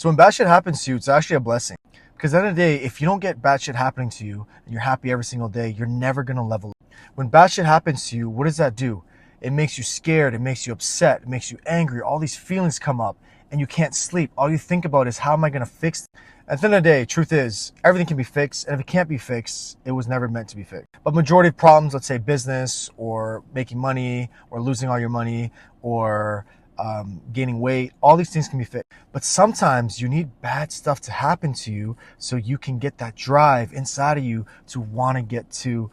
So when bad shit happens to you, it's actually a blessing. Because at the end of the day, if you don't get bad shit happening to you and you're happy every single day, you're never gonna level up. When bad shit happens to you, what does that do? It makes you scared, it makes you upset, it makes you angry, all these feelings come up and you can't sleep. All you think about is how am I gonna fix it? At the end of the day, truth is, everything can be fixed, and if it can't be fixed, it was never meant to be fixed. But majority of problems, let's say business or making money or losing all your money or gaining weight, all these things can be fixed. But sometimes you need bad stuff to happen to you so you can get that drive inside of you to want to get to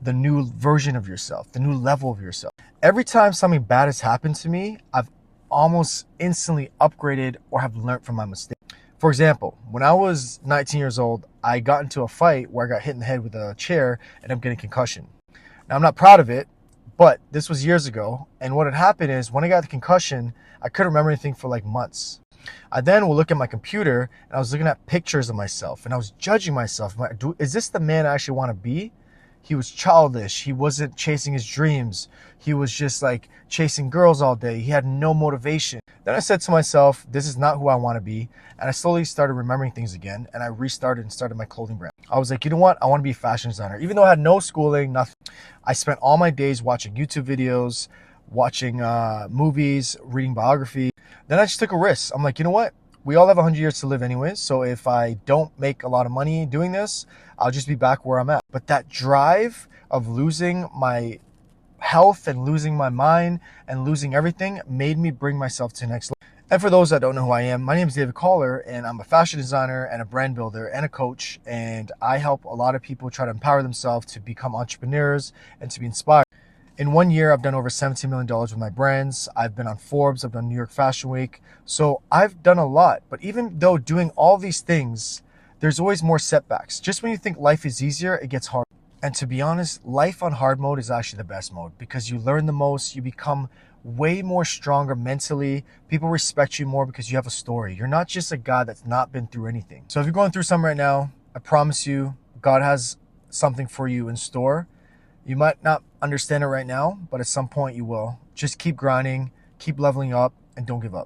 the new version of yourself, the new level of yourself. Every time something bad has happened to me, I've almost instantly upgraded or have learned from my mistake. For example, when I was 19 years old, I got into a fight where I got hit in the head with a chair and I'm getting concussion. Now, I'm not proud of it, but this was years ago. And what had happened is when I got the concussion, I couldn't remember anything for like months. I then will look at my computer and I was looking at pictures of myself and I was judging myself. Is this the man I actually want to be? He was childish. He wasn't chasing his dreams. He was just like chasing girls all day. He had no motivation. Then I said to myself, this is not who I want to be. And I slowly started remembering things again. And I restarted and started my clothing brand. I was like, you know what? I want to be a fashion designer. Even though I had no schooling, nothing. I spent all my days watching YouTube videos, watching movies, reading biography. Then I just took a risk. I'm like, you know what? We all have 100 years to live anyways. So if I don't make a lot of money doing this, I'll just be back where I'm at. But that drive of losing my health and losing my mind and losing everything made me bring myself to the next level. And for those that don't know who I am, my name is David Caller, and I'm a fashion designer and a brand builder and a coach. And I help a lot of people try to empower themselves to become entrepreneurs and to be inspired. In 1 year, I've done over $17 million with my brands. I've been on Forbes. I've done New York Fashion Week. So I've done a lot. But even though doing all these things, there's always more setbacks. Just when you think life is easier, it gets harder. And to be honest, life on hard mode is actually the best mode because you learn the most. You become way more stronger mentally. People respect you more because you have a story. You're not just a guy that's not been through anything. So if you're going through something right now, I promise you, God has something for you in store. You might not understand it right now, but at some point you will. Just keep grinding, keep leveling up, and don't give up.